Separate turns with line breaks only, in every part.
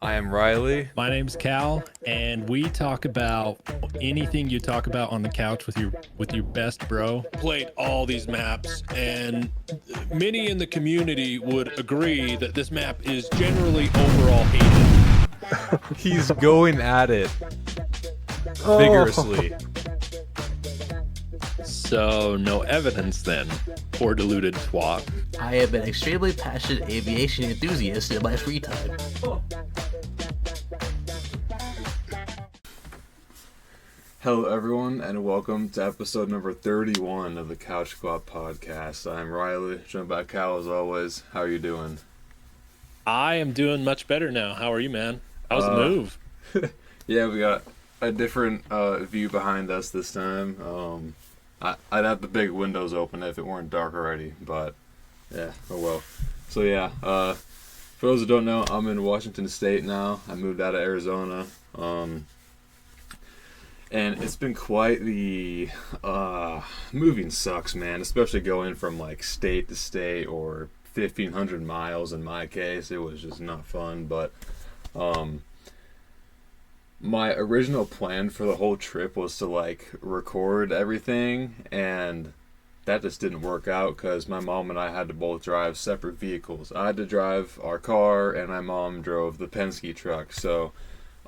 I am Riley.
My name's Cal, and we talk about anything you talk about on the couch with your best bro. Played all these maps, and many in the community would agree that this map is generally overall hated.
He's going at it vigorously.
So no evidence then, poor deluded twat.
I am an extremely passionate aviation enthusiast in my free time.
Hello, everyone, and welcome to episode number 31 of the Couch Squad podcast. I'm Riley, joined by Cal as always. How are you doing?
I am doing much better now. How are you, man? How's the move?
Yeah, we got a different view behind us this time. I'd have the big windows open if it weren't dark already, but yeah, oh well. So yeah, for those who don't know, I'm in Washington State now. I moved out of Arizona. And it's been quite the moving sucks, man. Especially going from like state to state or 1,500 miles in my case. It was just not fun. But my original plan for the whole trip was to like record everything, and that just didn't work out because my mom and I had to both drive separate vehicles. I had to drive our car, and my mom drove the Penske truck. So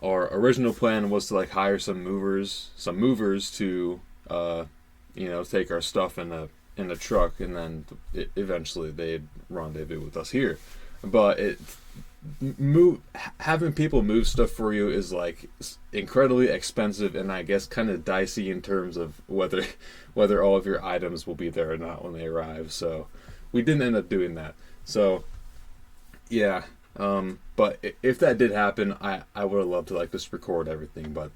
our original plan was to like hire some movers to take our stuff in a truck, and then eventually they'd rendezvous with us here. But having people move stuff for you is like incredibly expensive, and I guess kind of dicey in terms of whether all of your items will be there or not when they arrive. So we didn't end up doing that. So yeah. But if that did happen, I would have loved to like just record everything. But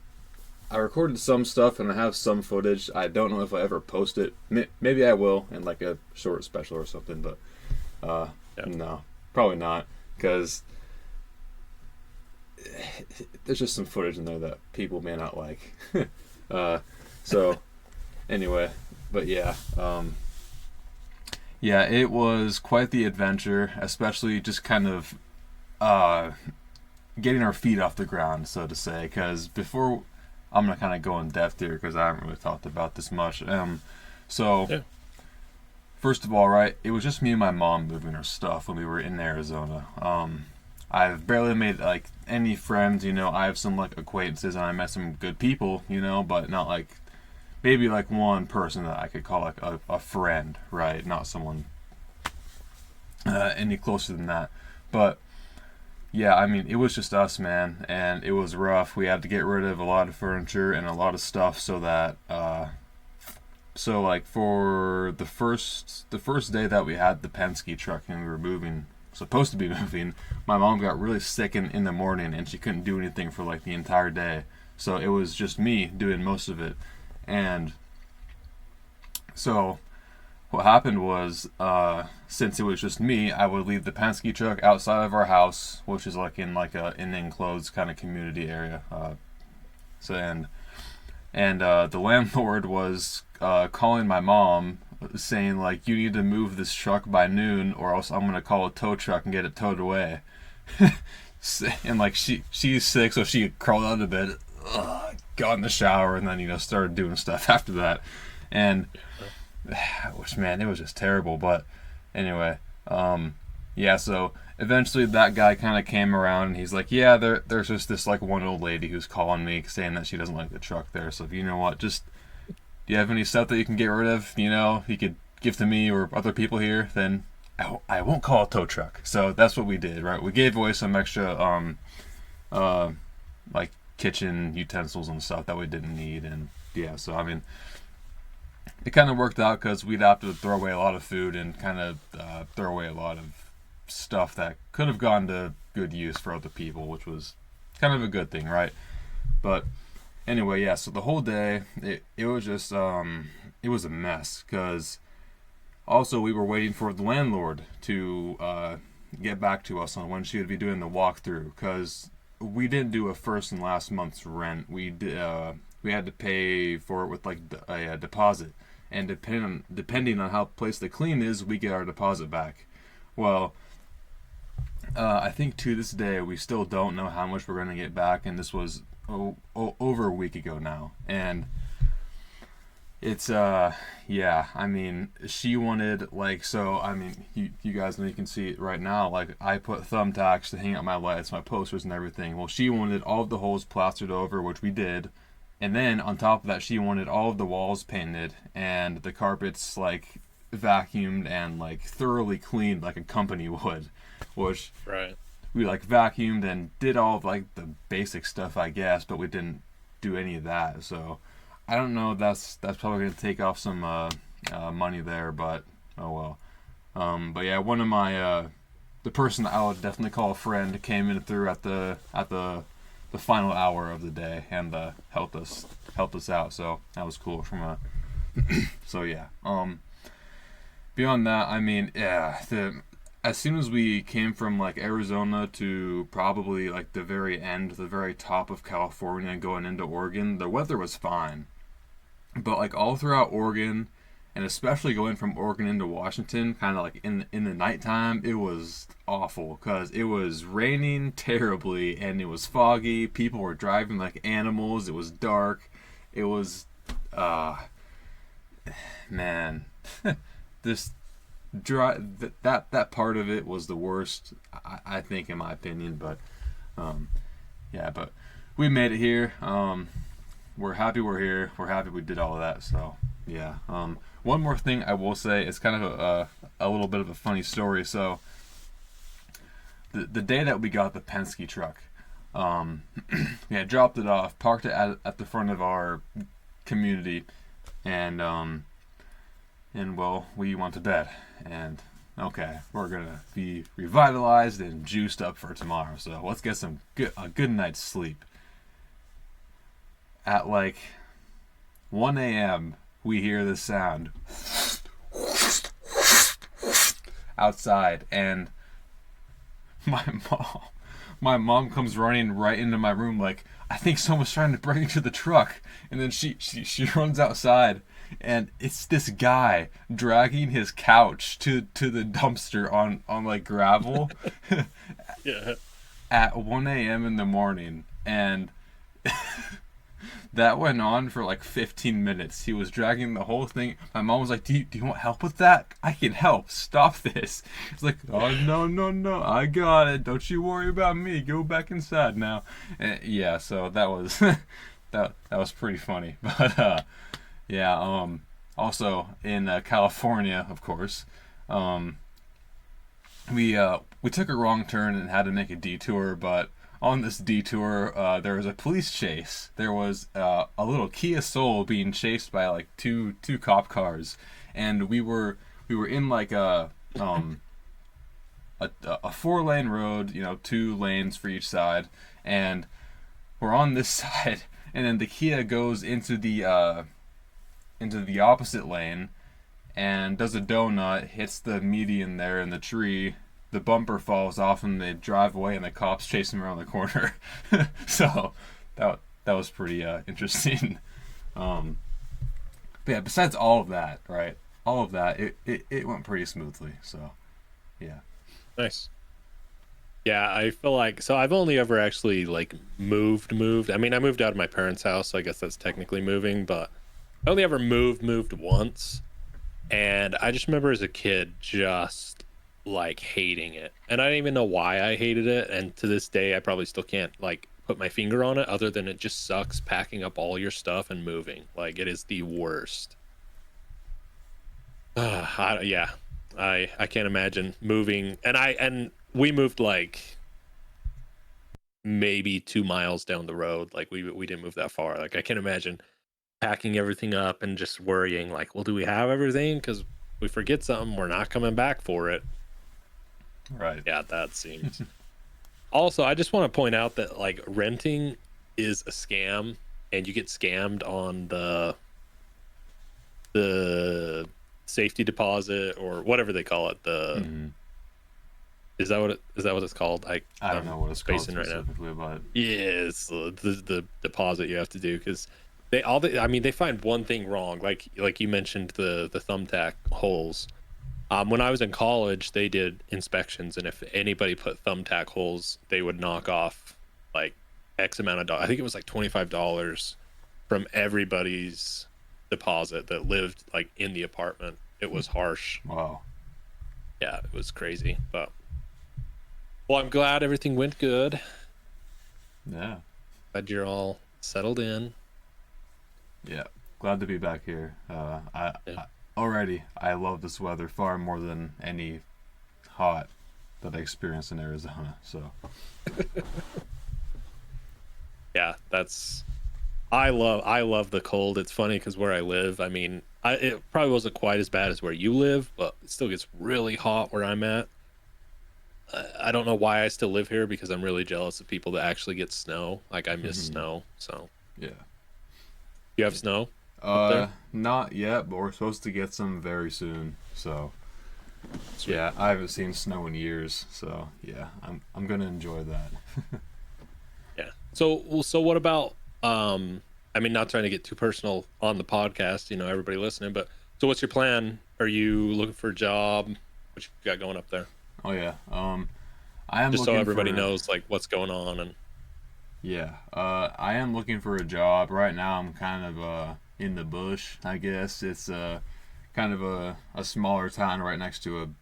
I recorded some stuff and I have some footage. I don't know if I ever post it. Maybe I will in like a short special or something. But no, probably not, because there's just some footage in there that people may not like. So anyway, but yeah. Yeah, it was quite the adventure, especially just kind of getting our feet off the ground, so to say, because before, I'm going to kind of go in depth here because I haven't really talked about this much. First of all, right, it was just me and my mom moving our stuff when we were in Arizona. I've barely made like any friends, I have some like acquaintances and I met some good people, but not like, maybe like one person that I could call like a friend, right? Not someone any closer than that. But yeah, I mean, it was just us, man, and it was rough. We had to get rid of a lot of furniture and a lot of stuff so that, like for the first day that we had the Penske truck and we were supposed to be moving, my mom got really sick in the morning and she couldn't do anything for like the entire day. So it was just me doing most of it. And so what happened was, since it was just me, I would leave the Penske truck outside of our house, which is like in like an enclosed kind of community area. The landlord was calling my mom, saying like, you need to move this truck by noon, or else I'm gonna call a tow truck and get it towed away. And like she's sick, so she crawled out of bed, got in the shower, and then started doing stuff after that. And which, man, it was just terrible. But anyway, so eventually that guy kind of came around and he's like, yeah, there's just this like one old lady who's calling me saying that she doesn't like the truck there, so if you know what, just, do you have any stuff that you can get rid of, you could give to me or other people here, then I won't call a tow truck. So that's what we did, right? We gave away some extra like kitchen utensils and stuff that we didn't need. And yeah, so I mean, it kind of worked out because we'd have to throw away a lot of food and kind of throw away a lot of stuff that could have gone to good use for other people, which was kind of a good thing, right? But anyway, yeah, so the whole day, it was just, it was a mess, because also we were waiting for the landlord to get back to us on when she would be doing the walkthrough, because we didn't do a first and last month's rent. We had to pay for it with like a deposit, and depending on how placed the clean is, we get our deposit back. Well, I think to this day we still don't know how much we're gonna get back, and this was over a week ago now, and it's yeah. I mean, she wanted like so. I mean, you guys know, you can see it right now. Like I put thumbtacks to hang out my lights, my posters, and everything. Well, she wanted all of the holes plastered over, which we did. And then on top of that, she wanted all of the walls painted and the carpets like vacuumed and like thoroughly cleaned like a company would, which
Right.
we like vacuumed and did all of like the basic stuff, I guess, but we didn't do any of that. So I don't know. That's probably gonna take off some money there, but oh well. But yeah, one of my the person that I would definitely call a friend came in through at the final hour of the day and helped us out. So that was cool from a so yeah. Beyond that, I mean, yeah, as soon as we came from like Arizona to probably like the very end, the very top of California going into Oregon, the weather was fine. But like all throughout Oregon, and especially going from Oregon into Washington, kind of like in the nighttime, it was awful because it was raining terribly and it was foggy. People were driving like animals. It was dark. It was, man, this that part of it was the worst, I think, in my opinion. But yeah, but we made it here. We're happy we're here. We're happy we did all of that. So yeah. One more thing I will say, it's kind of a little bit of a funny story. So the day that we got the Penske truck, we had dropped it off, parked it at the front of our community, and well, we went to bed, and okay, we're gonna be revitalized and juiced up for tomorrow. So let's get a good night's sleep. At like 1 a.m. we hear this sound outside, and my mom comes running right into my room like, I think someone's trying to break into the truck. And then she runs outside, and it's this guy dragging his couch to the dumpster on like gravel.
Yeah.
At 1 a.m. in the morning, and that went on for like 15 minutes. He was dragging the whole thing. My mom was like, do you want help with that? I can help. Stop this. It's like, oh, no. I got it. Don't you worry about me. Go back inside now. And yeah, so that was that was pretty funny. But yeah, also in California, of course, we took a wrong turn and had to make a detour, but on this detour, there was a police chase. There was a little Kia Soul being chased by like two cop cars, and we were in like a 4-lane road, 2 lanes for each side, and we're on this side, and then the Kia goes into the opposite lane and does a donut, hits the median there in the tree. The bumper falls off and they drive away, and the cops chase them around the corner. So that was pretty interesting. But yeah, besides all of that, right? All of that, it went pretty smoothly. So yeah.
Nice. Yeah, I feel like, so I've only ever actually like moved. I mean, I moved out of my parents' house, so I guess that's technically moving, but I only ever moved once. And I just remember as a kid just like hating it, and I didn't even know why I hated it, and to this day I probably still can't like put my finger on it, other than it just sucks packing up all your stuff and moving. Like, it is the worst. Yeah, I can't imagine moving. And we moved like maybe 2 miles down the road. Like we didn't move that far. Like, I can't imagine packing everything up and just worrying like, well, do we have everything? Because we forget something, we're not coming back for it.
Right.
Yeah, that seems. Also, I just want to point out that like renting is a scam, and you get scammed on the safety deposit or whatever they call it. Is that what it's called?
I don't know what it's called
specifically
right now. But
yeah, it's the deposit you have to do, because they find one thing wrong, like you mentioned, the thumbtack holes. When I was in college, they did inspections, and if anybody put thumbtack holes, they would knock off like X amount of dollars. I think it was like $25 from everybody's deposit that lived like in the apartment. It was harsh.
Wow.
Yeah, it was crazy. But well, I'm glad everything went good.
Yeah.
Glad you're all settled in.
Yeah. Glad to be back here. I love this weather far more than any hot that I experienced in Arizona. So
Yeah, I love the cold. It's funny because where I live, I mean, it probably wasn't quite as bad as where you live, but it still gets really hot where I'm at. I don't know why I still live here, because I'm really jealous of people that actually get snow. Like, I miss snow. So
yeah.
you have snow up there?
Not yet, but we're supposed to get some very soon. So yeah, I haven't seen snow in years. So yeah, I'm gonna enjoy that.
Yeah. So what about I mean, not trying to get too personal on the podcast, you know, everybody listening, but so what's your plan? Are you looking for a job? What you got going up there?
Oh yeah. I am
Just so
looking
everybody
for,
knows like what's going on. And
Yeah. I am looking for a job right now. I'm kind of in the bush, I guess. It's kind of a smaller town right next to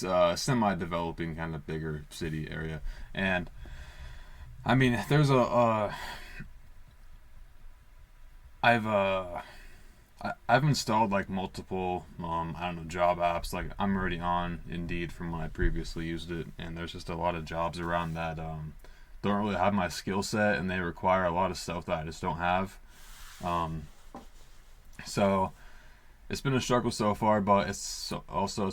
a semi-developing kind of bigger city area, and I mean, there's I've installed like multiple I don't know, job apps. Like, I'm already on Indeed from when I previously used it, and there's just a lot of jobs around that don't really have my skill set, and they require a lot of stuff that I just don't have. So it's been a struggle so far, but it's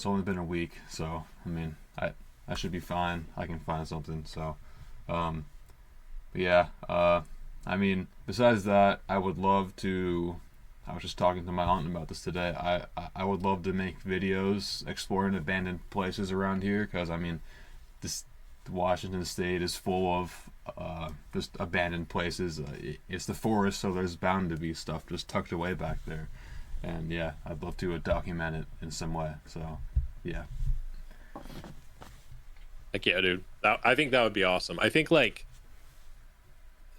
only been a week, so I mean, I should be fine. I can find something. So but yeah, I mean, besides that, I would love to. I was just talking to my aunt about this today. I would love to make videos exploring abandoned places around here, because I mean, this Washington State is full of just abandoned places. It's the forest, so there's bound to be stuff just tucked away back there. And yeah, I'd love to document it in some way. So yeah.
like, yeah, dude, I think that would be awesome. I think like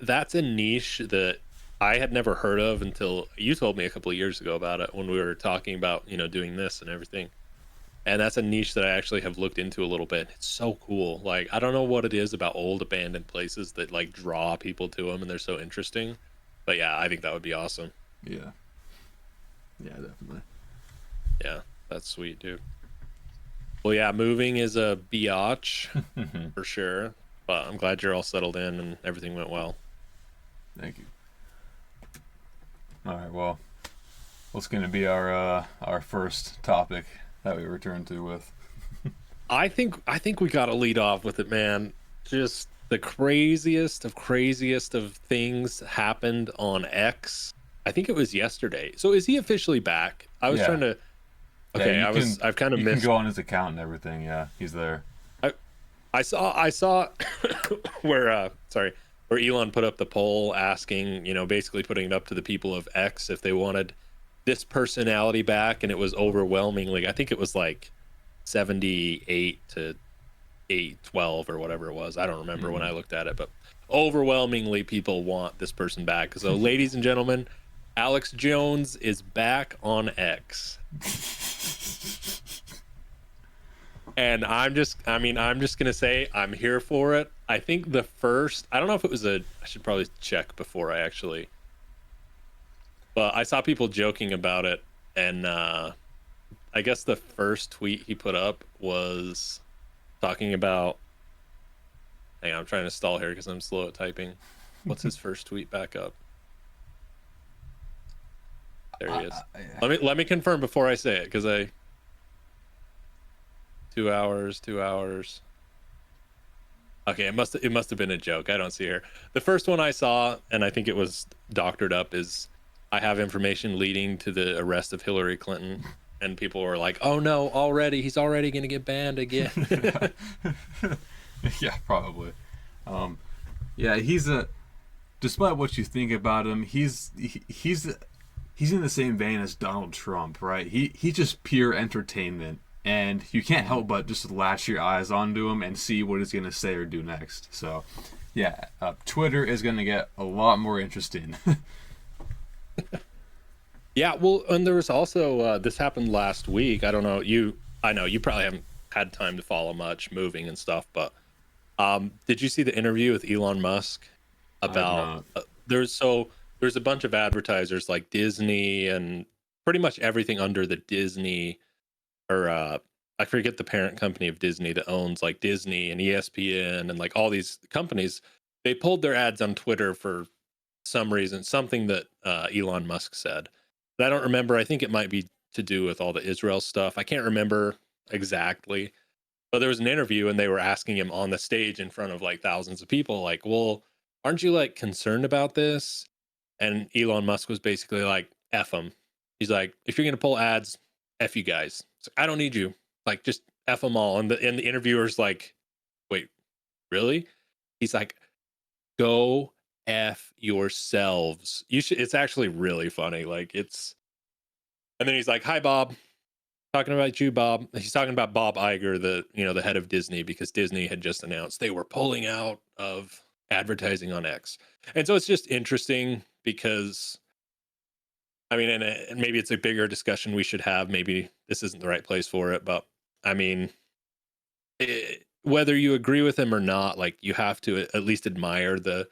that's a niche that I had never heard of until you told me a couple of years ago about it, when we were talking about, you know, doing this and everything. And that's a niche that I actually have looked into a little bit. It's so cool. Like, I don't know what it is about old abandoned places that like draw people to them and they're so interesting. But yeah, I think that would be awesome.
Yeah. Yeah, definitely.
Yeah, that's sweet, dude. Well, yeah, moving is a biatch for sure. But I'm glad you're all settled in and everything went well.
Thank you. All right, well, what's going to be our first topic that we return to with?
I think we got to lead off with it, man. Just the craziest of things happened on X. I think it was yesterday. So is he officially back? I was trying to. Okay,
yeah,
I've kind of missed.
You can go on his account and everything. Yeah, he's there.
I saw where Elon put up the poll asking, you know, basically putting it up to the people of X if they wanted this personality back, and it was overwhelmingly, I think it was like 78 to 812 or whatever it was. I don't remember when I looked at it, but overwhelmingly people want this person back. So ladies and gentlemen, Alex Jones is back on X. And I'm just gonna say I'm here for it. I think I don't know if it was I should probably check before I actually, but I saw people joking about it, and I guess the first tweet he put up was talking about, hang on, I'm trying to stall here because I'm slow at typing. What's his first tweet back up? There he is. Let me confirm before I say it, because 2 hours. Okay, it must have been a joke. I don't see her. The first one I saw, and I think it was doctored up, is I have information leading to the arrest of Hillary Clinton, and people were like, "Oh no, he's already going to get banned again."
Yeah, probably. Yeah, he's despite what you think about him, he's he's in the same vein as Donald Trump, right? He's just pure entertainment, and you can't help but just latch your eyes onto him and see what he's gonna say or do next. So, yeah, Twitter is gonna get a lot more interesting.
Yeah, well, and there was also this happened last week. I don't know you. I know you probably haven't had time to follow much moving and stuff, but did you see the interview with Elon Musk about there's a bunch of advertisers like Disney and pretty much everything under the Disney or I forget the parent company of Disney that owns like Disney and ESPN and like all these companies. They pulled their ads on Twitter for some reason, something that Elon Musk said. But I don't remember. I think it might be to do with all the Israel stuff. I can't remember exactly. But there was an interview and they were asking him on the stage in front of like thousands of people, like, well, aren't you like concerned about this? And Elon Musk was basically like, F them. He's like, if you're going to pull ads, F you guys. I don't need you. Like, just F them all. And the interviewer's like, wait, really? He's like, go F yourselves. You should. It's actually really funny. Like, it's. And then he's like, hi, Bob. Talking about you, Bob. He's talking about Bob Iger, the head of Disney, because Disney had just announced they were pulling out of advertising on X. And so it's just interesting because, I mean, and maybe it's a bigger discussion we should have. Maybe this isn't the right place for it, but I mean, whether you agree with him or not, like you have to at least admire the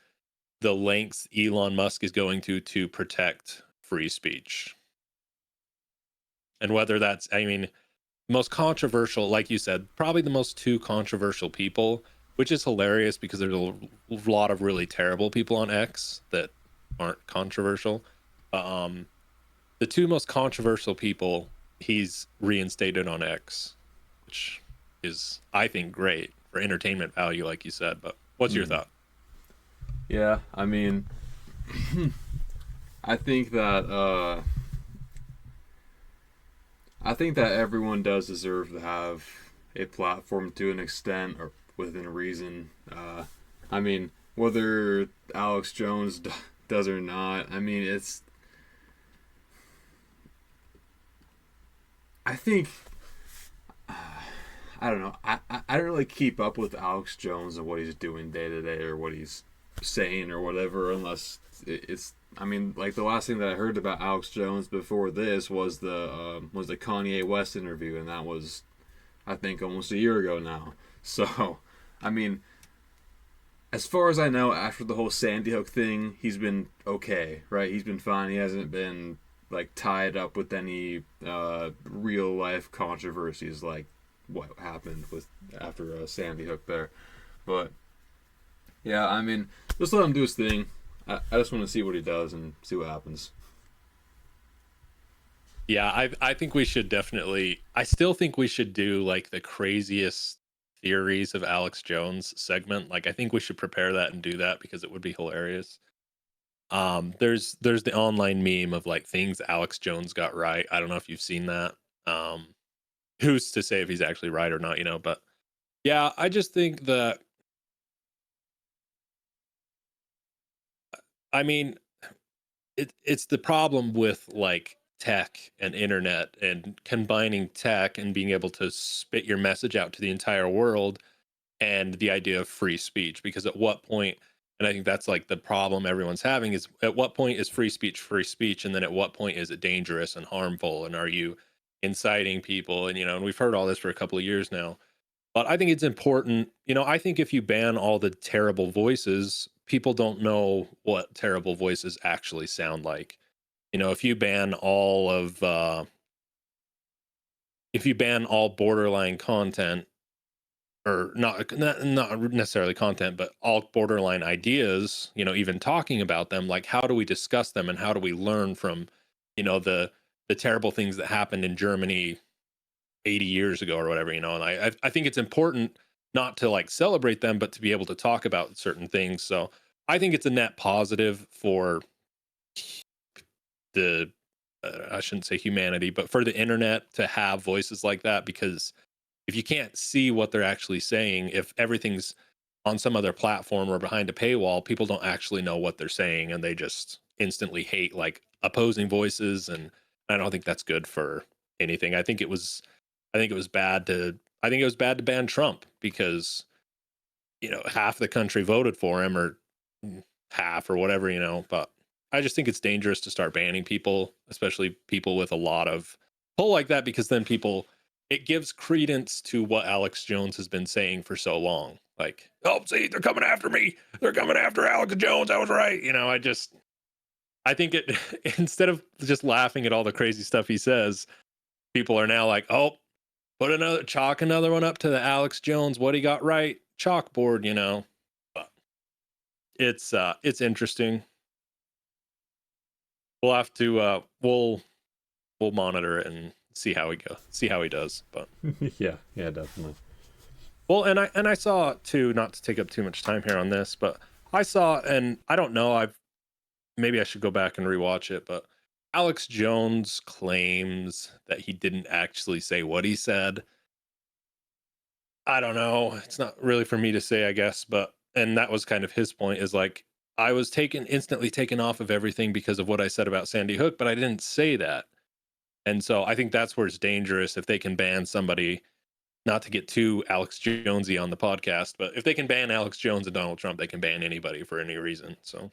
lengths Elon Musk is going to protect free speech. And whether that's, I mean, most controversial, like you said, probably the most two controversial people, which is hilarious because there's a lot of really terrible people on X that aren't controversial. The two most controversial people he's reinstated on X, which is, I think, great for entertainment value, like you said. But what's your thought?
Yeah, I mean, I think that everyone does deserve to have a platform to an extent or within reason. I mean, whether Alex Jones does or not, I mean, it's. I think. I don't know. I don't really keep up with Alex Jones and what he's doing day to day or what he's saying or whatever, unless it's. I mean, like the last thing that I heard about Alex Jones before this was the Kanye West interview, and that was, I think, almost a year ago now. So, I mean, as far as I know, after the whole Sandy Hook thing, he's been okay, right? He's been fine. He hasn't been like tied up with any real life controversies like what happened with after Sandy Hook there. But yeah, I mean, just let him do his thing. I just want to see what he does and see what happens.
Yeah, I think we should definitely. I still think we should do like the craziest theories of Alex Jones segment. Like, I think we should prepare that and do that because it would be hilarious. There's the online meme of like things Alex Jones got right. I don't know if you've seen that. Who's to say if he's actually right or not? But yeah, I just think that. I mean, it's the problem with like tech and internet and combining tech and being able to spit your message out to the entire world and the idea of free speech. Because at what point, and I think that's like the problem everyone's having is at what point is free speech? And then at what point is it dangerous and harmful? And are you inciting people? And, and we've heard all this for a couple of years now. But I think it's important. I think if you ban all the terrible voices, people don't know what terrible voices actually sound like. If you ban all borderline content, or not necessarily content, but all borderline ideas, even talking about them, like how do we discuss them and how do we learn from, the terrible things that happened in Germany 80 years ago or whatever, and I think it's important not to like celebrate them, but to be able to talk about certain things. So I think it's a net positive for the, I shouldn't say humanity, but for the internet to have voices like that, because if you can't see what they're actually saying, if everything's on some other platform or behind a paywall, people don't actually know what they're saying and they just instantly hate like opposing voices, and I don't think that's good for anything. I think it was bad to ban Trump because half the country voted for him, or half or whatever, but I just think it's dangerous to start banning people, especially people with a lot of pull like that, because then it gives credence to what Alex Jones has been saying for so long. Like, oh, see, they're coming after me. They're coming after Alex Jones. I was right. I think it, instead of just laughing at all the crazy stuff he says, people are now like, oh, chalk another one up to the Alex Jones, what he got right chalkboard, But it's interesting. We'll have to we'll monitor it and see how he does. But
yeah, definitely.
Well, and I saw too, not to take up too much time here on this, but I saw, and I don't know, maybe I should go back and rewatch it, but Alex Jones claims that he didn't actually say what he said. I don't know. It's not really for me to say, I guess, and that was kind of his point, is like, I was instantly taken off of everything because of what I said about Sandy Hook, but I didn't say that. And so I think that's where it's dangerous if they can ban somebody, not to get too Alex Jonesy on the podcast, but if they can ban Alex Jones and Donald Trump, they can ban anybody for any reason. So.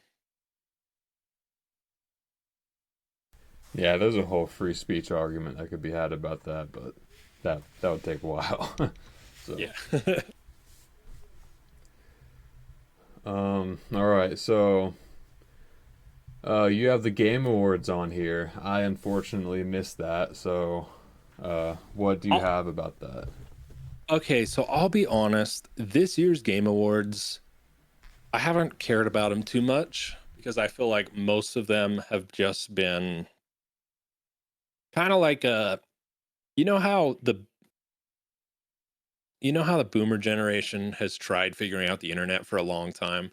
Yeah, there's a whole free speech argument that could be had about that, but that would take a while. So.
Yeah.
All right, so you have the Game Awards on here. I unfortunately missed that, so what do you have about that?
Okay, so I'll be honest. This year's Game Awards, I haven't cared about them too much because I feel like most of them have just been kind of like how the boomer generation has tried figuring out the internet for a long time,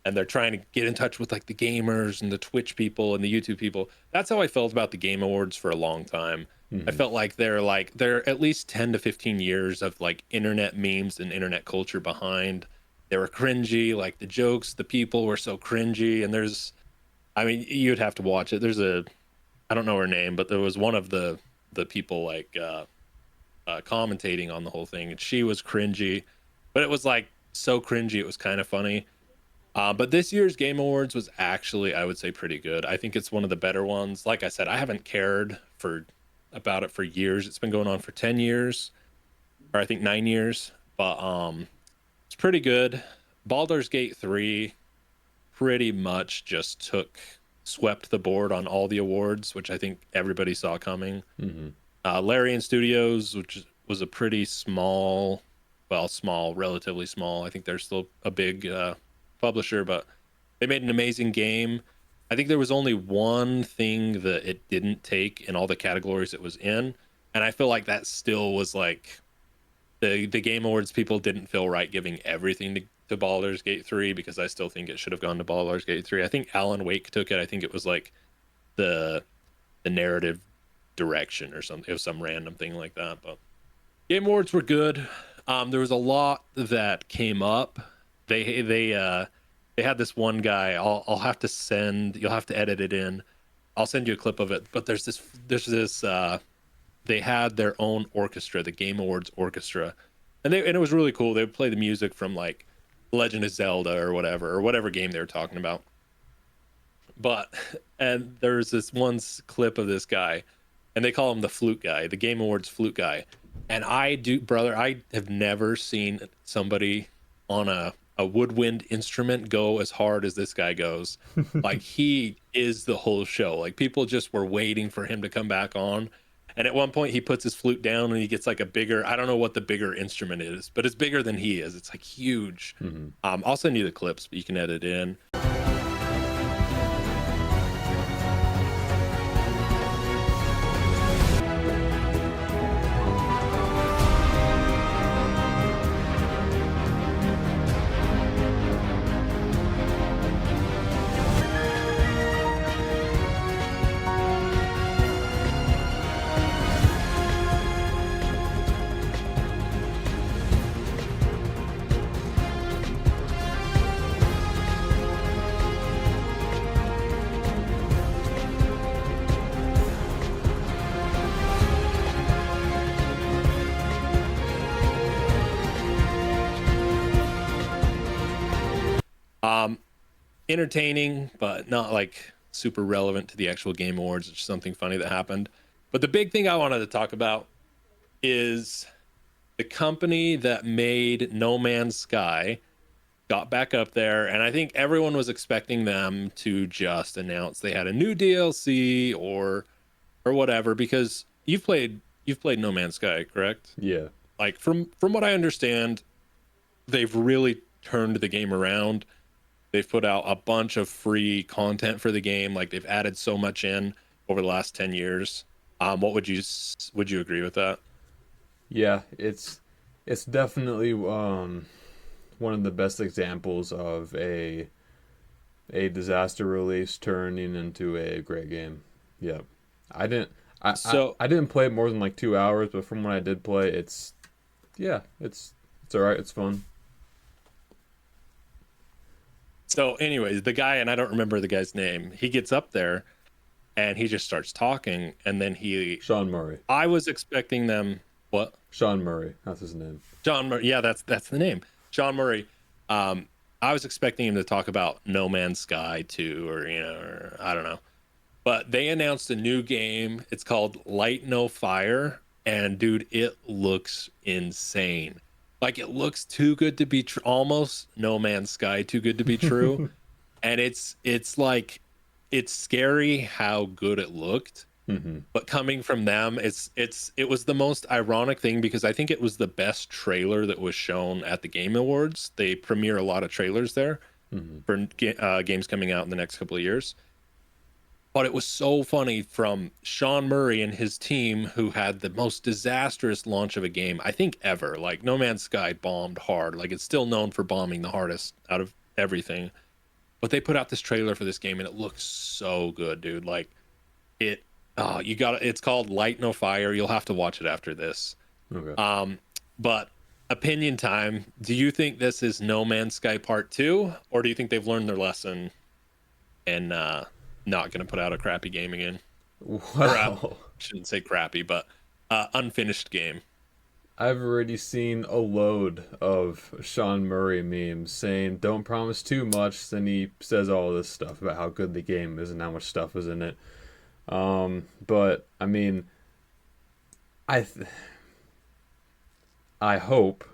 and they're trying to get in touch with like the gamers and the Twitch people and the YouTube people. That's how I felt about the Game Awards for a long time. Mm-hmm. I felt like they're at least 10 to 15 years of like internet memes and internet culture behind. They were cringy, like the jokes, the people were so cringy, and you'd have to watch it. I don't know her name, but there was one of the people like commentating on the whole thing, and she was cringy, but it was like so cringy it was kind of funny. But this year's Game Awards was actually, I would say, pretty good. I think it's one of the better ones. Like I said, I haven't cared about it for years. It's been going on for 10 years, or I think 9 years, but it's pretty good. Baldur's Gate 3 pretty much just swept the board on all the awards, which I think everybody saw coming. Mm-hmm. Larian Studios, which was a pretty relatively small. I think they're still a big publisher, but they made an amazing game. I think there was only one thing that it didn't take in all the categories it was in, and I feel like that still was like the Game Awards people didn't feel right giving everything to Baldur's Gate 3, because I still think it should have gone to Baldur's Gate 3. I think Alan Wake took it. I think it was like the narrative direction or something. It was some random thing like that. But Game Awards were good. There was a lot that came up. They had this one guy. I'll have to send. You'll have to edit it in. I'll send you a clip of it. But there's this. They had their own orchestra, the Game Awards orchestra, and it was really cool. They would play the music from like Legend of Zelda or whatever game they were talking about. And there's this one clip of this guy, and they call him the flute guy, the Game Awards flute guy. And I have never seen somebody on a woodwind instrument go as hard as this guy goes. Like, he is the whole show. Like, people just were waiting for him to come back on. And at one point he puts his flute down and he gets like a bigger, I don't know what the bigger instrument is, but it's bigger than he is. It's like huge. Mm-hmm. I'll send you the clips, but you can edit in. entertaining, but not like super relevant to the actual Game Awards. It's just something funny that happened. But the big thing I wanted to talk about is the company that made No Man's Sky got back up there, and I think everyone was expecting them to just announce they had a new DLC or whatever, because you've played No Man's Sky, correct?
Yeah.
Like from what I understand, they've really turned the game around. They've put out a bunch of free content for the game. Like they've added so much in over the last 10 years. What would you agree with that?
Yeah, it's definitely one of the best examples of a disaster release turning into a great game. Yeah. I didn't I didn't play it more than like 2 hours, but from when I did play, it's all right. It's fun.
So, anyways, the guy, and I don't remember the guy's name, he gets up there and he just starts talking, and then
Sean Murray.
I was expecting them. What?
Sean Murray. That's his name.
John Murray. Yeah, that's the name. Sean Murray. I was expecting him to talk about No Man's Sky 2, or or I don't know. But they announced a new game. It's called Light No Fire, and dude, it looks insane. Like it looks too good to be true, almost No Man's Sky too good to be true. And it's like it's scary how good it looked.
Mm-hmm.
But coming from them, it was the most ironic thing, because I think it was the best trailer that was shown at the Game Awards. They premiere a lot of trailers there for games coming out in the next couple of years. But it was so funny from Sean Murray and his team, who had the most disastrous launch of a game, I think, ever. Like, No Man's Sky bombed hard. Like, it's still known for bombing the hardest out of everything. But they put out this trailer for this game, and it looks so good, dude. Like, it's called Light No Fire. You'll have to watch it after this.
Okay.
But opinion time. Do you think this is No Man's Sky Part 2? Or do you think they've learned their lesson and not going to put out a crappy game again?
Wow.
Shouldn't say crappy, but unfinished game.
I've already seen a load of Sean Murray memes saying, "Don't promise too much." Then he says all this stuff about how good the game is and how much stuff is in it. But I mean, I hope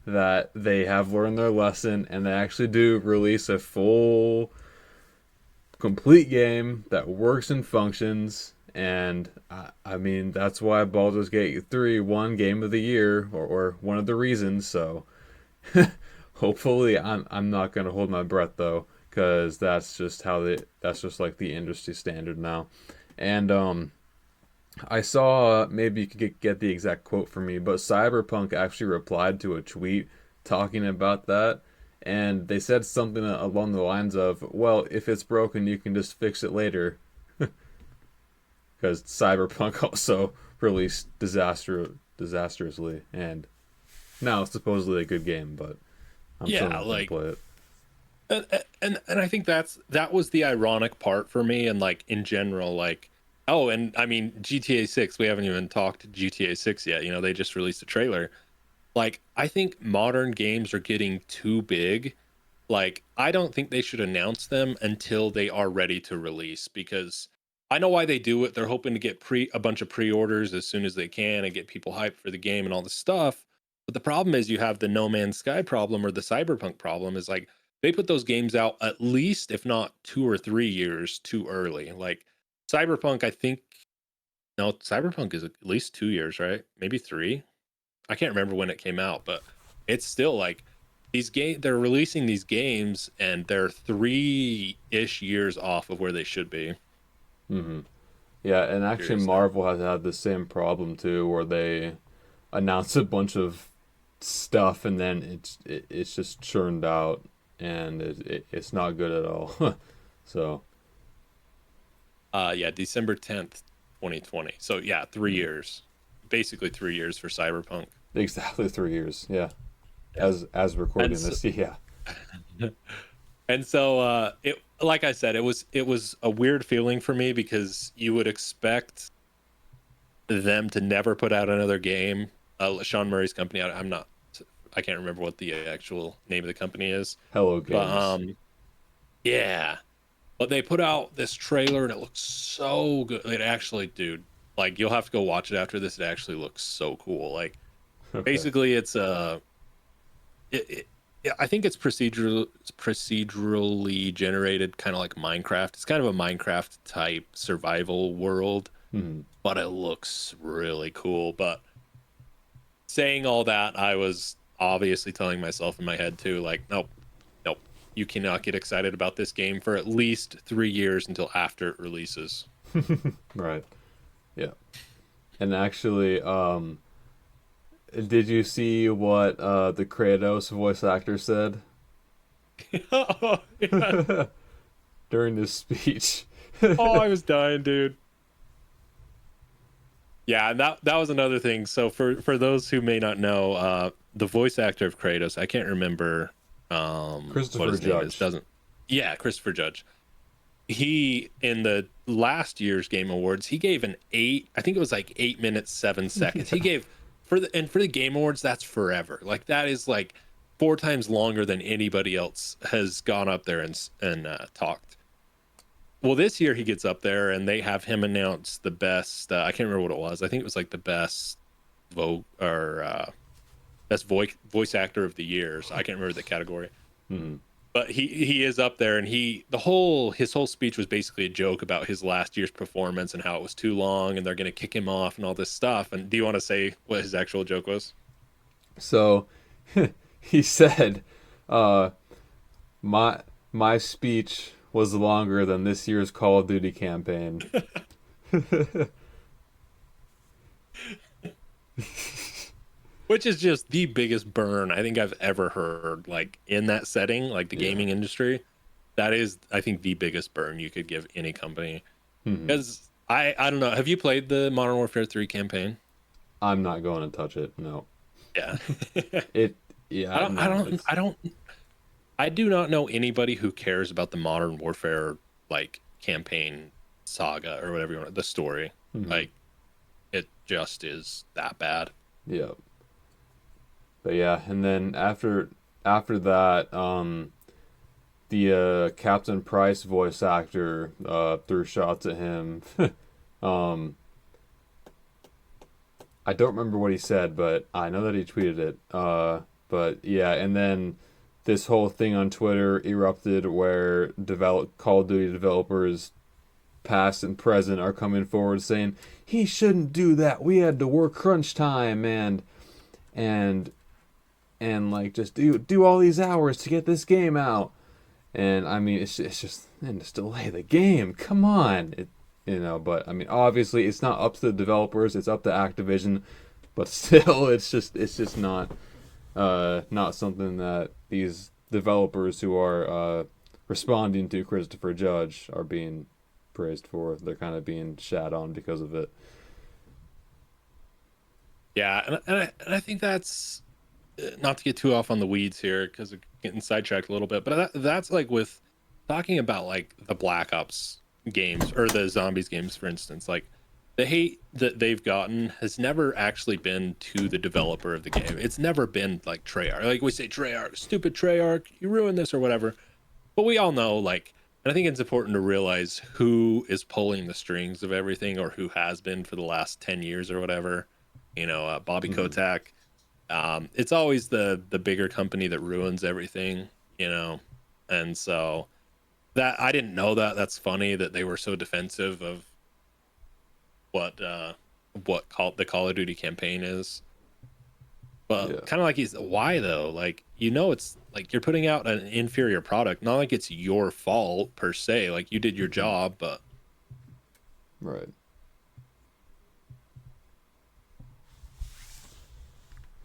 that they have learned their lesson and they actually do release a full, complete game that works and functions. And I mean, that's why Baldur's Gate 3 won Game of the Year, or one of the reasons. So hopefully, I'm not gonna hold my breath though, because that's just like the industry standard now. And I saw, maybe you could get the exact quote for me, but Cyberpunk actually replied to a tweet talking about that, and they said something along the lines of, "Well, if it's broken, you can just fix it later." Because Cyberpunk also released disastrously, and now it's supposedly a good game, but I'm still not gonna play it.
And I think that was the ironic part for me, and like in general, like, oh, and I mean GTA 6, we haven't even talked GTA 6 yet. They just released a trailer. Like, I think modern games are getting too big. Like, I don't think they should announce them until they are ready to release, because I know why they do it. They're hoping to get a bunch of pre-orders as soon as they can and get people hyped for the game and all this stuff. But the problem is, you have the No Man's Sky problem, or the Cyberpunk problem, is like they put those games out at least, if not 2 or 3 years too early. Like Cyberpunk, I think, no, Cyberpunk is at least 2 years, right? Maybe 3. I can't remember when it came out, but it's still like they're releasing these games and they're 3-ish years off of where they should be.
Mm-hmm. Yeah, and actually
Seriously.
Marvel has had the same problem too, where they announce a bunch of stuff and then it's just churned out, and it's not good at all. So
Yeah, December 10th, 2020. So yeah, 3 years. Basically 3 years for Cyberpunk.
exactly 3 years. Yeah, as recording
And so-
this. Yeah.
And so it, like I said, it was a weird feeling for me, because you would expect them to never put out another game. Sean Murray's company, I can't remember what the actual name of the company is.
Hello Games.
But Yeah. But they put out this trailer and it looks so good. It actually, dude, like you'll have to go watch it after this. It actually looks so cool. Like
Okay.
basically it's I think it's procedurally generated, kind of like Minecraft. It's kind of a Minecraft type survival world,
Mhm.
but it looks really cool. But saying all that, I was obviously telling myself in my head too, like, nope, nope, you cannot get excited about this game for at least 3 years until after it releases.
Right. Yeah. And actually, did you see what the Kratos voice actor said
Oh, yeah.
during this speech?
Oh, I was dying, dude. Yeah, and that was another thing. So for those who may not know, the voice actor of Kratos, I can't remember
Christopher
what his name is.
Judge.
Doesn't Yeah, Christopher Judge. He in the last year's Game Awards, he gave an 8, I think it was like 8 minutes 7 seconds. He gave for the Game Awards, that's forever. Like that is like 4 times longer than anybody else has gone up there and talked. Well, this year he gets up there and they have him announce the best. I can't remember what it was. I think it was like the best best voice actor of the year. So I can't remember the category.
Mhm.
But he is up there, and his whole speech was basically a joke about his last year's performance and how it was too long, and they're gonna kick him off and all this stuff. And do you want to say what his actual joke was?
So he said, my speech was longer than this year's Call of Duty campaign.
Which is just the biggest burn I think I've ever heard, like in that setting, like the gaming industry. That is, I think, the biggest burn you could give any company.
Mhm.
Because I don't know, have you played the Modern Warfare 3 campaign?
I'm not going to touch it. No.
Yeah.
Yeah. No, it's-
I do not know anybody who cares about the Modern Warfare like campaign saga or whatever you want, the story.
Mhm.
Like it just is that bad.
Yeah. But yeah, and then after that, the Captain Price voice actor threw shots at him. I don't remember what he said, but I know that he tweeted it. But yeah, and then this whole thing on Twitter erupted where Call of Duty developers, past and present, are coming forward saying he shouldn't do that. We had to work crunch time and like just do all these hours to get this game out. And I mean, it's just, man, just delay the game. Come on, But I mean, obviously, it's not up to the developers. It's up to Activision. But still, it's just not something that these developers who are responding to Christopher Judge are being praised for. They're kind of being shat on because of it.
Yeah, and I think that's not to get too off on the weeds here because we're getting sidetracked a little bit, but that's like with talking about like the Black Ops games or the Zombies games, for instance. Like the hate that they've gotten has never actually been to the developer of the game. It's never been like Treyarch. Like we say, Treyarch, stupid Treyarch, you ruined this or whatever. But we all know, like, and I think it's important to realize who is pulling the strings of everything or who has been for the last 10 years or whatever. Bobby Kotick. It's always the bigger company that ruins everything, and so that I didn't know that. That's funny that they were so defensive of what the Call of Duty campaign is. But
Yeah.
kind of like why though? Like, it's like you're putting out an inferior product. Not like it's your fault per se. Like you did your job, but
Right.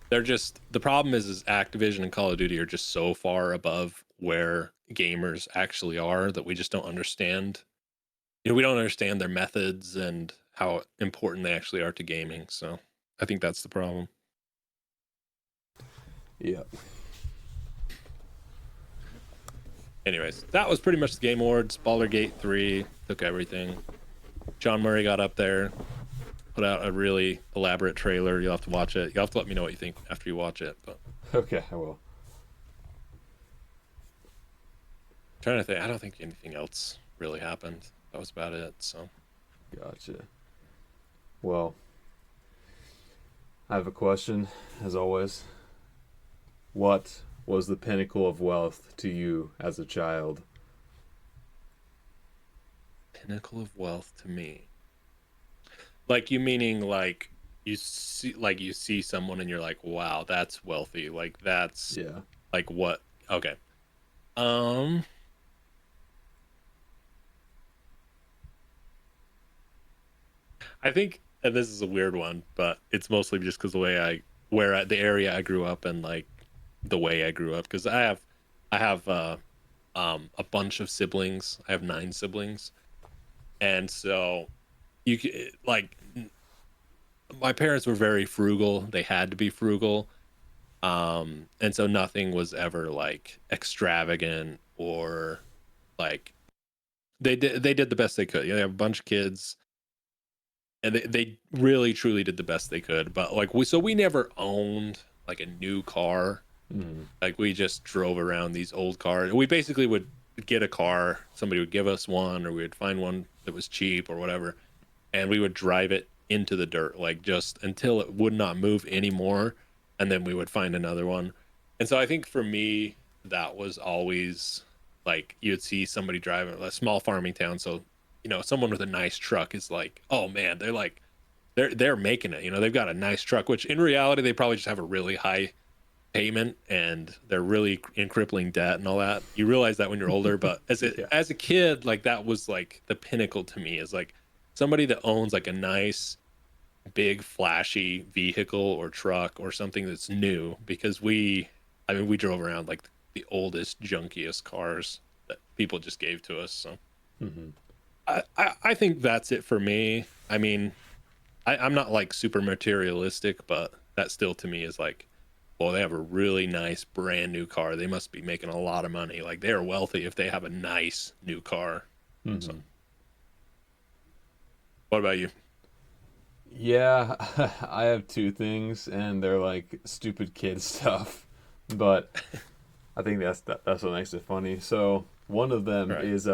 they're just, the problem is Activision and Call of Duty are just so far above where gamers actually are that we just don't understand. We don't understand their methods and how important they actually are to gaming. So I think that's the problem.
Yeah.
Anyways, that was pretty much the Game Awards. Baldur's Gate 3 took everything. John Murray got up there, put out a really elaborate trailer. You'll have to watch it. You'll have to let me know what you think after you watch it. But
Okay, I will.
trying to think. I don't think anything else really happened. That was about it. So
Gotcha. Well, I have a question, as always. What was the pinnacle of wealth to you as a child?
pinnacle of wealth to me, like you meaning like you see someone and you're like, wow, that's wealthy. Like that's
Yeah.
like what? Okay. Um, I think, and this is a weird one, but it's mostly just because the way the area I grew up and like the way I grew up. Because I have a bunch of siblings. I have 9 siblings, and so like my parents were very frugal. They had to be frugal, and so nothing was ever like extravagant or like they did the best they could. You know, they have a bunch of kids and they really truly did the best they could, but like we never owned like a new car.
Mm.
Like we just drove around these old cars. We basically would get a car, somebody would give us one, or we would find one that was cheap or whatever, and we would drive it into the dirt, like just until it would not move anymore, and then we would find another one. And so I think for me, that was always like you'd see somebody driving a small farming town, so someone with a nice truck is like, oh man, they're like they're making it. They've got a nice truck, which in reality they probably just have a really high payment and they're really in crippling debt and all that. You realize that when you're older, but
Yeah.
as a kid, like that was like the pinnacle to me, is like somebody that owns like a nice big flashy vehicle or truck or something that's new, because we drove around like the oldest junkiest cars that people just gave to us. So
Hmm.
I think that's it for me. I mean, I'm not like super materialistic, but that still to me is like, well, they have a really nice brand new car. They must be making a lot of money. Like they're wealthy if they have a nice new car.
Hmm.
So, what about you?
Yeah, I have two things, and they're like stupid kid stuff, but I think that's what makes it funny. So one of them
Right.
is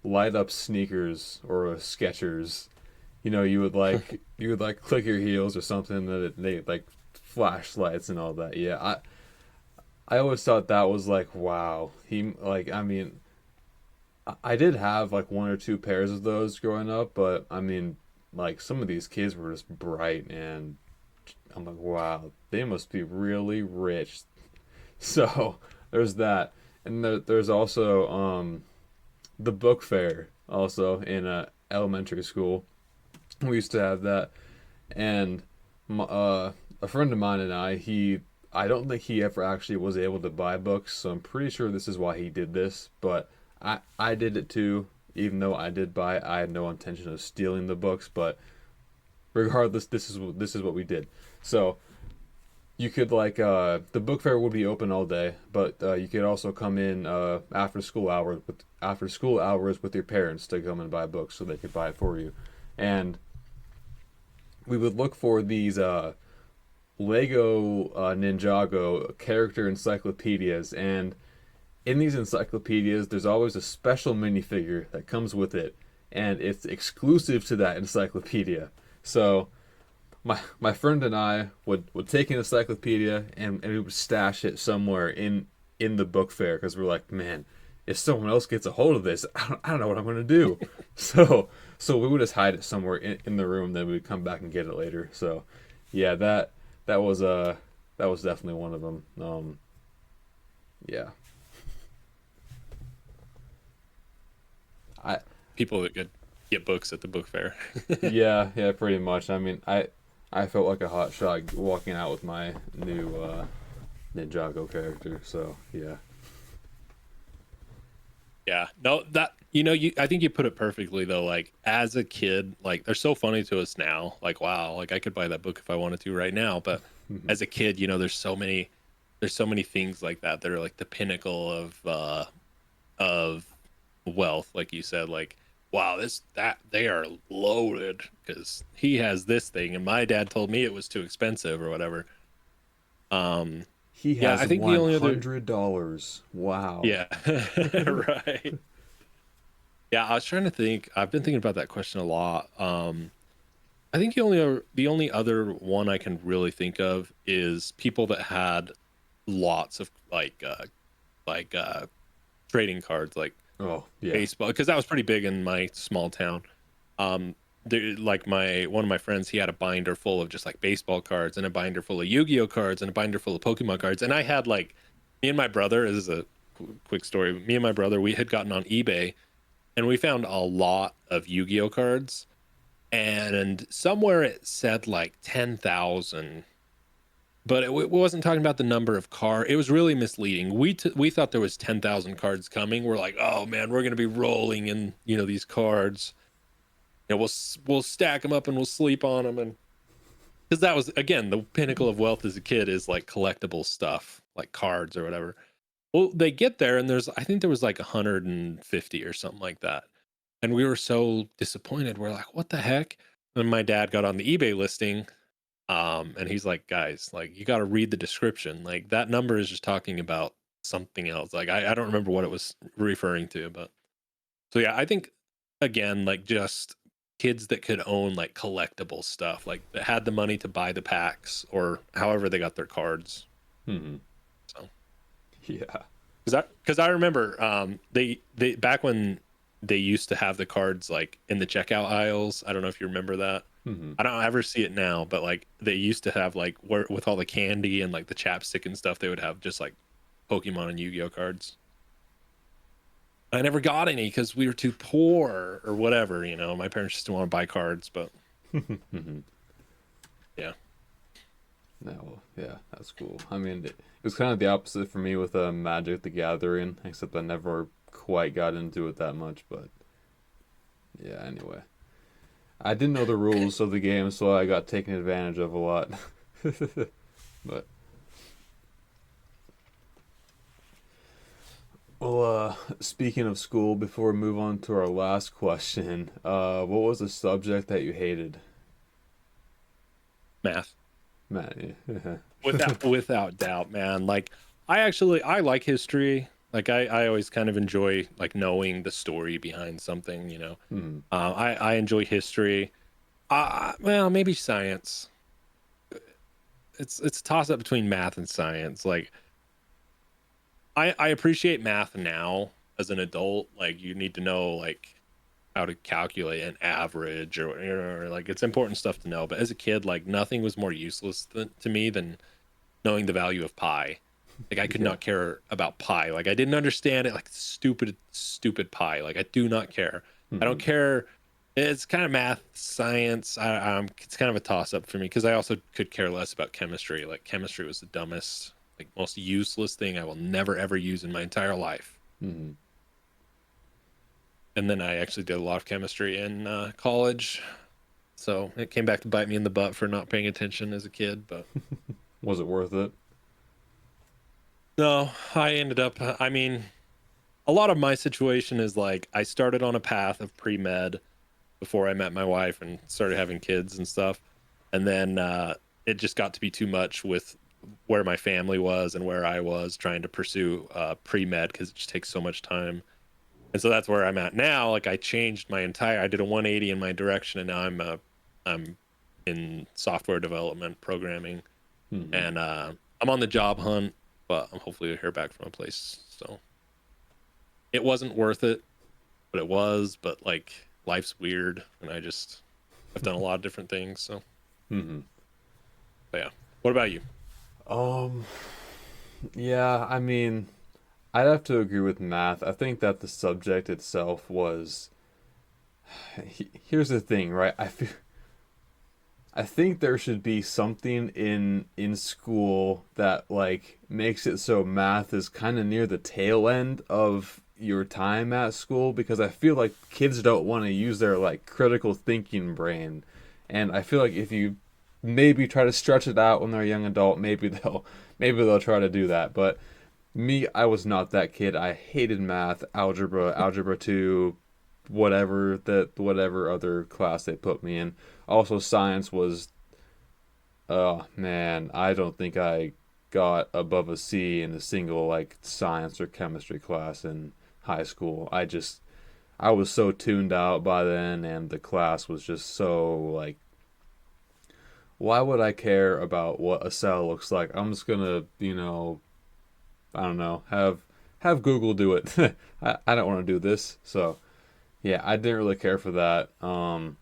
light up sneakers or Skechers. You would like click your heels or something that they like flashlights and all that. Yeah, I always thought that was like wow. I mean, I did have like one or two pairs of those growing up, but I mean, like some of these kids were just bright, and I'm like, wow, they must be really rich. So there's that, and there's also the book fair also in elementary school. We used to have that, and a friend of mine and I don't think he ever actually was able to buy books, so I'm pretty sure this is why he did this. But I did it too, even though I did buy it. I had no intention of stealing the books, but regardless, this is what we did. So you could like the book fair would be open all day, but you could also come in after school hours with your parents to come and buy books so they could buy it for you. And we would look for these Lego Ninjago character encyclopedias, and in these encyclopedias, there's always a special minifigure that comes with it, and it's exclusive to that encyclopedia. So my friend and I would take an encyclopedia, and we would stash it somewhere in the book fair, because we're like, man, if someone else gets a hold of this, I don't know what I'm gonna do. So we would just hide it somewhere in the room, then we'd come back and get it later. So yeah, that was definitely one of them. Yeah. I
People that could get books at the book fair.
yeah, pretty much. I mean, I felt like a hot shot walking out with my new Ninjago character. So yeah.
Yeah, no, I think you put it perfectly though. Like as a kid, like they're so funny to us now. Like wow, like I could buy that book if I wanted to right now. But as a kid, there's so many things like that that are like the pinnacle of wealth. Like you said, like wow, that they are loaded because he has this thing, and my dad told me it was too expensive or whatever. Um,
He
Yeah,
has
I think the only other
$100. Wow.
yeah, right. Yeah, I was trying to think. I've been thinking about that question a lot. I think the only other one I can really think of is people that had lots of like trading cards, like
Oh, yeah.
baseball, because that was pretty big in my small town. Like my one of my friends, he had a binder full of just like baseball cards and a binder full of Yu-Gi-Oh cards and a binder full of Pokemon cards. And I had like me and my brother. This is a quick story. Me and my brother, we had gotten on eBay and we found a lot of Yu-Gi-Oh cards, and somewhere it said like 10,000, but it wasn't talking about the number of car. It was really misleading. We thought there was 10,000 cards coming. We're like, oh man, we're gonna be rolling in these cards. And we'll stack them up and we'll sleep on them, and because that was again the pinnacle of wealth as a kid is like collectible stuff like cards or whatever. Well, they get there and I think there was like 150 or something like that, and we were so disappointed. We're like, what the heck? And my dad got on the eBay listing, and he's like, guys, like you got to read the description. Like that number is just talking about something else. Like I don't remember what it was referring to, but so yeah, I think again like just kids that could own like collectible stuff, like that had the money to buy the packs or however they got their cards.
Hmm.
So
Yeah.
because I remember they back when they used to have the cards like in the checkout aisles. I don't know if you remember that.
Hmm.
I don't ever see it now, but like they used to have like where with all the candy and like the chapstick and stuff, they would have just like Pokemon and Yu-Gi-Oh cards. I never got any because we were too poor or whatever. My parents just didn't want to buy cards, but
Hmm.
yeah.
No, well, yeah, that's cool. I mean, it was kind of the opposite for me with Magic the Gathering, except I never quite got into it that much. But yeah, anyway, I didn't know the rules of the game, so I got taken advantage of a lot. But well, speaking of school, before we move on to our last question, what was the subject that you hated?
Math.
Man, yeah.
Without doubt, man. Like I like history. Like I always kind of enjoy like knowing the story behind something.
Hmm.
I enjoy history. Well, maybe science. It's a toss up between math and science. Like I appreciate math now as an adult. Like you need to know like how to calculate an average or like it's important stuff to know. But as a kid, like nothing was more useless to me than knowing the value of pi. Like I could
Yeah.
not care about pi. Like I didn't understand it. Like stupid pi. Like I do not care. I don't
Hmm.
care. It's kind of math, science. It's kind of a toss up for me because I also could care less about chemistry. Like chemistry was the dumbest, like most useless thing I will never ever use in my entire life.
Hmm.
And then I actually did a lot of chemistry in college, so it came back to bite me in the butt for not paying attention as a kid. But
Was it worth it?
no, I ended up. I mean, a lot of my situation is like I started on a path of pre-med before I met my wife and started having kids and stuff, and then it just got to be too much with where my family was and where I was trying to pursue pre-med because it just takes so much time. And so that's where I'm at now. Like I changed I did a 180 in my direction, and now I'm in software development, programming,
Hmm.
and I'm on the job hunt, but I'm hopefully to hear back from a place. So it wasn't worth it, but it was. But like life's weird, and I've done a lot of different things. So,
Hmm.
but yeah. What about you?
Um, yeah, I mean, I'd have to agree with math. I think that the subject itself was. Here's the thing, right? I think there should be something in school that like makes it so math is kind of near the tail end of your time at school, because I feel like kids don't want to use their like critical thinking brain, and I feel like if you maybe try to stretch it out when they're a young adult, maybe they'll try to do that. But me, I was not that kid. I hated math, algebra 2, whatever other class they put me in. Also, science was, oh man, I don't think I got above a C in a single like science or chemistry class in high school. I was so tuned out by then, and the class was just so like, why would I care about what a cell looks like? I'm just gonna, I don't know, have Google do it. I don't want to do this. So yeah, I didn't really care for that. Do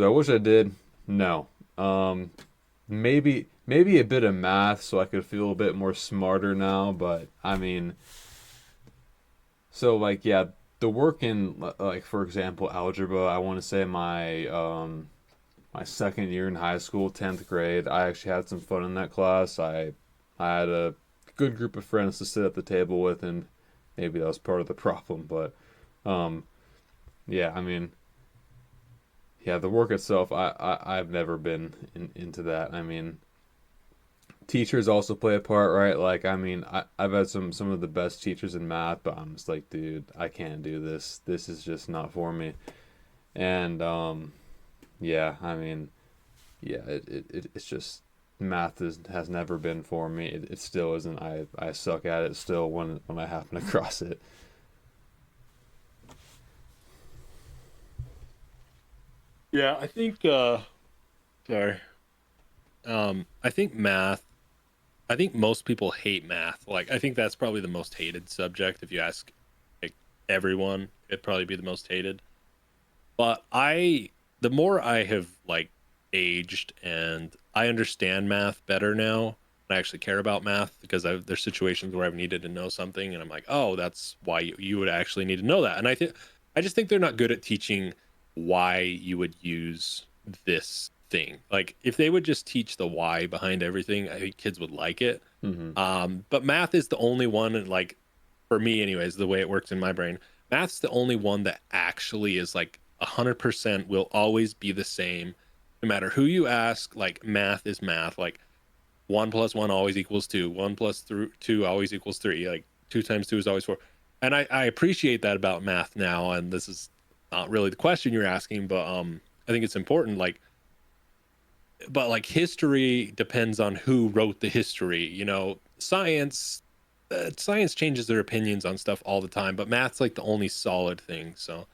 I wish I did? No. Maybe a bit of math so I could feel a bit more smarter now, but I mean, so like yeah, the work in like for example algebra, I want to say my second year in high school, 10th grade, I actually had some fun in that class. I had a good group of friends to sit at the table with, and maybe that was part of the problem, but yeah, I mean, yeah, the work itself, I've never been into that. I mean, teachers also play a part, right? Like, I mean, I've had some of the best teachers in math, but I'm just like, dude, I can't do this. This is just not for me. And yeah, I mean, yeah, it's just math has never been for me. It still isn't. I suck at it still when I happen across it.
Yeah, I think sorry. I think math, I think most people hate math. Like I think that's probably the most hated subject if you ask like everyone, it'd probably be the most hated. But the more I have like aged and I understand math better now, I actually care about math because there's situations where I've needed to know something and I'm like, oh, that's why you would actually need to know that. And I just think they're not good at teaching why you would use this thing. Like if they would just teach the why behind everything, I think kids would like it. But math is the only one, and like for me anyways, the way it works in my brain, math's the only one that actually is like 100% will always be the same no matter who you ask. Like math is math. Like 1 plus 1 always equals 2, 1 plus 2 always equals 3, like 2 times 2 is always 4. And I appreciate that about math now, and this is not really the question you're asking, but I think it's important. But like history depends on who wrote the history. Science changes their opinions on stuff all the time, but math's like the only solid thing. So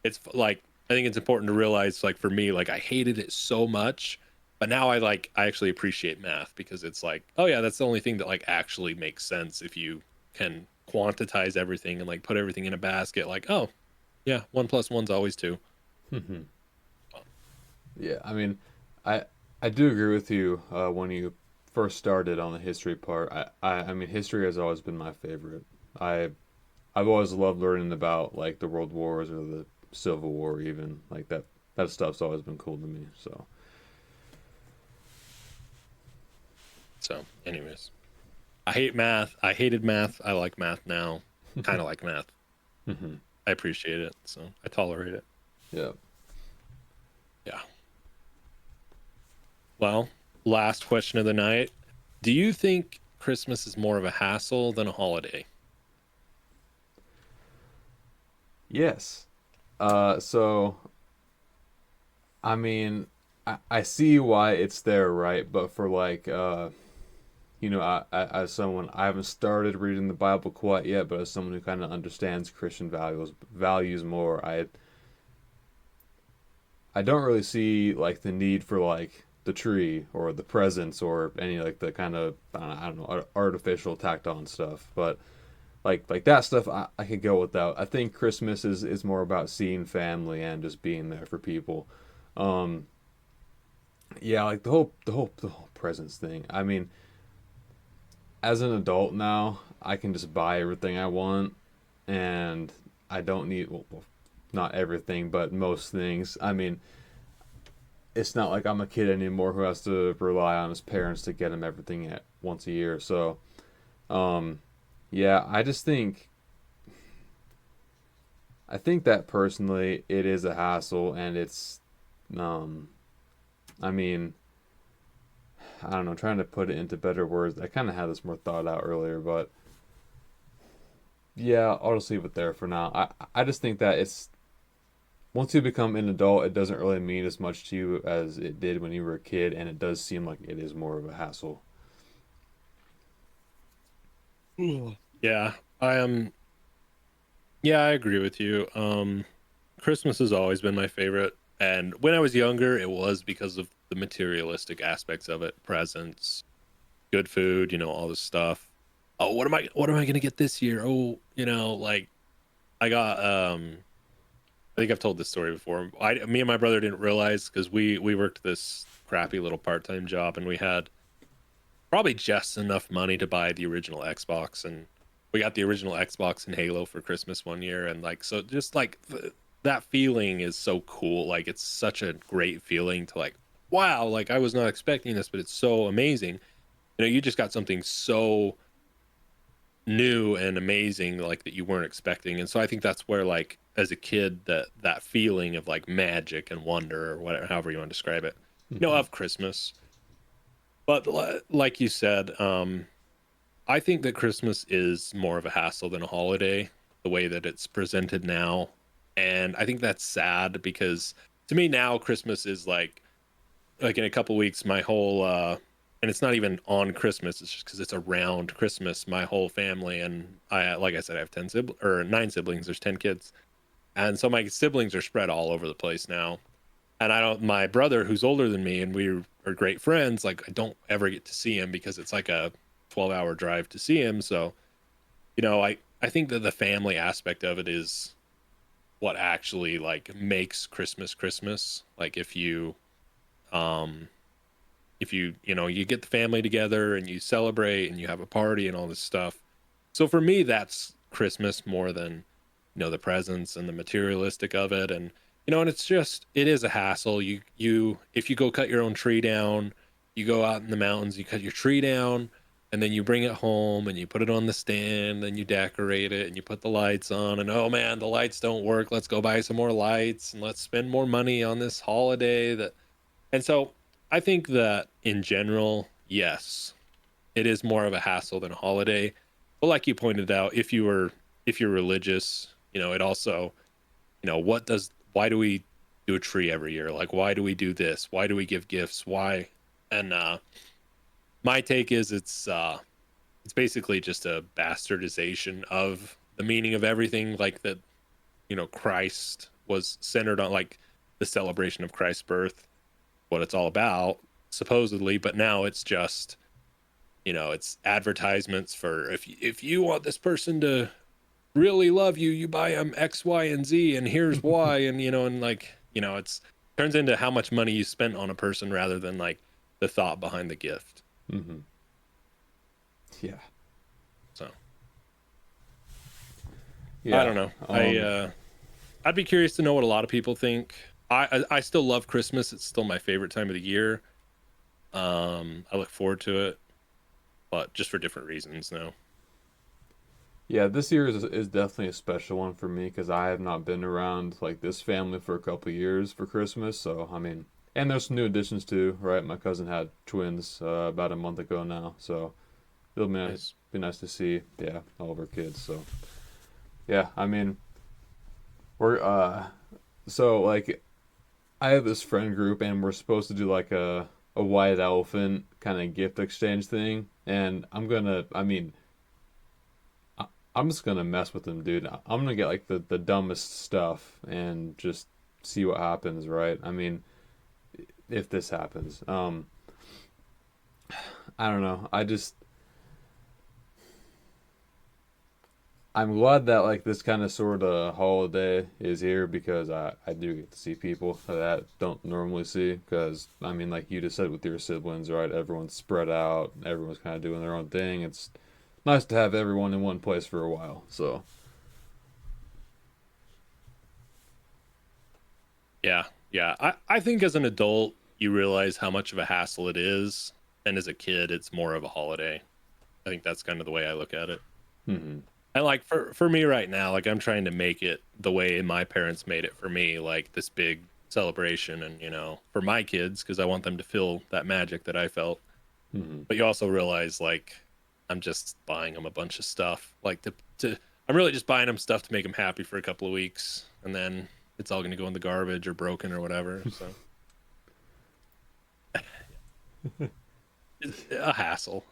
it's like I think it's important to realize, like for me, like I hated it so much, but now I actually appreciate math because it's like, oh yeah, that's the only thing that like actually makes sense if you can quantize everything and like put everything in a basket. Like, oh yeah, 1 plus 1's always 2.
Yeah, I mean, I do agree with you when you first started on the history part. I mean, history has always been my favorite. I've always loved learning about like the World Wars or the Civil War, even like that stuff's always been cool to me.
So anyways, I hate math. I hated math. I like math now. Kind of like math. I appreciate it, so I tolerate it.
Yeah.
Yeah. Well, last question of the night. Do you think Christmas is more of a hassle than a holiday?
Yes. So, I mean, I see why it's there, right? But for like, as someone, I haven't started reading the Bible quite yet, but as someone who kind of understands Christian values more, I don't really see like the need for like the tree or the presents or any like the kind of I don't know artificial tacked on stuff. But like that stuff I could go without. I think Christmas is more about seeing family and just being there for people. Yeah, like the whole presents thing. I mean, as an adult now, I can just buy everything I want, and I don't need not everything, but most things. I mean, it's not like I'm a kid anymore who has to rely on his parents to get him everything at once a year. So, yeah, I think that personally it is a hassle, and it's, I mean, I don't know, trying to put it into better words. I kind of had this more thought out earlier, but yeah, I'll just leave it there for now. I just think that once you become an adult, it doesn't really mean as much to you as it did when you were a kid, and it does seem like it is more of a hassle.
Yeah, I am. Yeah, I agree with you. Christmas has always been my favorite, and when I was younger, it was because of the materialistic aspects of it, presents, good food, all this stuff. Oh, what am I gonna get this year? Oh, like I got I think I've told this story before. Me and my brother didn't realize because we worked this crappy little part-time job, and we had probably just enough money to buy the original Xbox, and we got the original Xbox and Halo for Christmas one year, and like so just like that feeling is so cool. Like it's such a great feeling to like, wow, like I was not expecting this, but it's so amazing. You just got something so new and amazing like that you weren't expecting. And so I think that's where like as a kid that feeling of like magic and wonder or whatever, however you want to describe it, of Christmas. But like you said, I think that Christmas is more of a hassle than a holiday, the way that it's presented now. And I think that's sad because to me now Christmas is like in a couple weeks my whole and it's not even on Christmas, it's just because it's around Christmas, my whole family, and I, like I said, I have 9 siblings, there's 10 kids. And so my siblings are spread all over the place now. And my brother who's older than me and we are great friends, like I don't ever get to see him because it's like a 12-hour drive to see him. So I think that the family aspect of it is what actually like makes Christmas. Like um you get the family together and you celebrate and you have a party and all this stuff. So for me that's Christmas more than the presents and the materialistic of it. And it is a hassle. You if you go cut your own tree down, you go out in the mountains, you cut your tree down, and then you bring it home and you put it on the stand and you decorate it and you put the lights on, and oh man, the lights don't work, let's go buy some more lights and let's spend more money on this holiday. And so I think that in general, yes, it is more of a hassle than a holiday. But like you pointed out, if you're religious, it also, why do we do a tree every year? Like, why do we do this? Why do we give gifts? Why? And my take is it's basically just a bastardization of the meaning of everything, like that, Christ was centered on like the celebration of Christ's birth, what it's all about, supposedly. But now it's just, it's advertisements for if you want this person to really love you, you buy them X, Y, and Z, and here's why. And it's turns into how much money you spent on a person rather than like the thought behind the gift.
Mm-hmm. Yeah.
So
Yeah.
I don't know. I'd be curious to know what a lot of people think. I still love Christmas. It's still my favorite time of the year. I look forward to it, but just for different reasons now.
Yeah, this year is definitely a special one for me because I have not been around like this family for a couple of years for Christmas. So I mean, and there's some new additions too, right? My cousin had twins about a month ago now, so it'll be nice to see, yeah, all of our kids. So yeah, I mean, we're so like I have this friend group and we're supposed to do like a white elephant kind of gift exchange thing, and I'm just gonna mess with them, dude. I'm gonna get like the dumbest stuff and just see what happens, right? I mean, if this happens, I don't know. I'm glad that like this kind of sort of holiday is here because I do get to see people that don't normally see. Because I mean, like you just said with your siblings, right? Everyone's spread out. Everyone's kind of doing their own thing. It's nice to have everyone in one place for a while. So
Yeah. I think as an adult, you realize how much of a hassle it is. And as a kid, it's more of a holiday. I think that's kind of the way I look at it.
hmm
And like for me right now, like I'm trying to make it the way my parents made it for me, like this big celebration and, for my kids, because I want them to feel that magic that I felt.
hmm
But you also realize like I'm just buying them a bunch of stuff. Like I'm really just buying them stuff to make them happy for a couple of weeks, and then it's all going to go in the garbage or broken or whatever. So it's a hassle.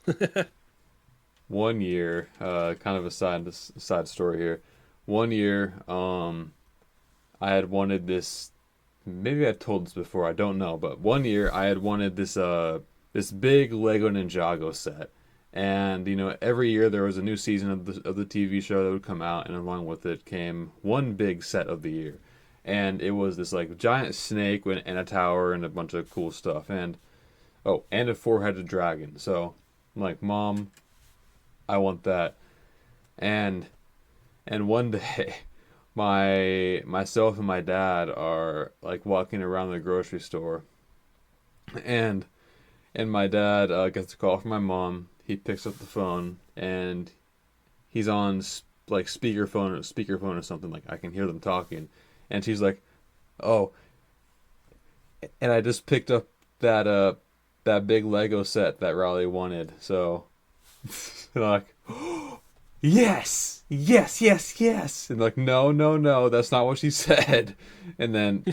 one year, kind of a side story here. One year, I had wanted this. Maybe I told this before. I don't know, but one year I had wanted this big Lego Ninjago set, and every year there was a new season of the TV show that would come out, and along with it came one big set of the year, and it was this like giant snake and a tower and a bunch of cool stuff, and and a four-headed dragon. So I'm like, Mom, I want that, and one day. Myself and my dad are like walking around the grocery store, and my dad gets a call from my mom. He picks up the phone and he's on like speakerphone or something. Like I can hear them talking, and she's like, "Oh," and I just picked up that big Lego set that Riley wanted. So, and I'm like, yes, yes, yes, yes. And like, no, that's not what she said. And then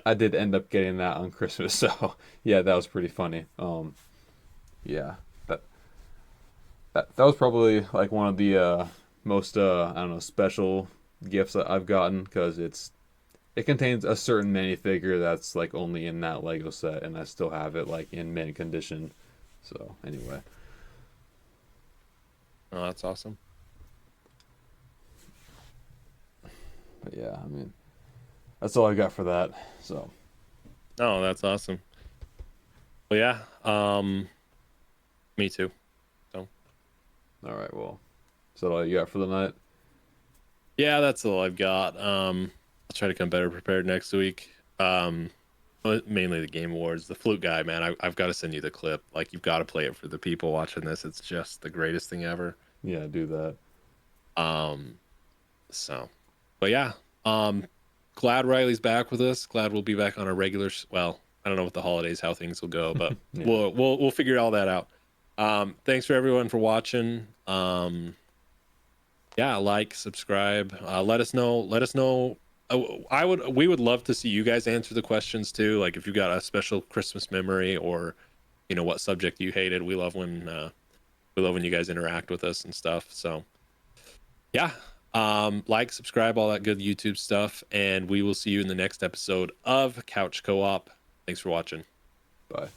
I did end up getting that on Christmas. So yeah, that was pretty funny. Yeah, that was probably like one of the most I don't know, special gifts that I've gotten, because it contains a certain minifigure that's like only in that Lego set, and I still have it like in mint condition. So anyway.
Oh, that's awesome.
But yeah, I mean, that's all I got for that. So.
Oh, that's awesome. Well, yeah. Me too. So.
All right. Well, is that all you got for the night?
Yeah, that's all I've got. I'll try to come better prepared next week. Mainly the Game Awards. The Flute guy, man. I've got to send you the clip. Like, you've got to play it for the people watching this. It's just the greatest thing ever.
Yeah, do that.
So, but yeah. Glad Riley's back with us. Glad we'll be back on our regular. Well, I don't know with the holidays how things will go, but
Yeah.
we'll figure all that out. Thanks for everyone for watching. Yeah, like, subscribe. Let us know. We would love to see you guys answer the questions too. Like if you got a special Christmas memory, or what subject you hated. We love when you guys interact with us and stuff. So yeah, like, subscribe, all that good YouTube stuff, and we will see you in the next episode of Couch Co-op. Thanks for watching.
Bye.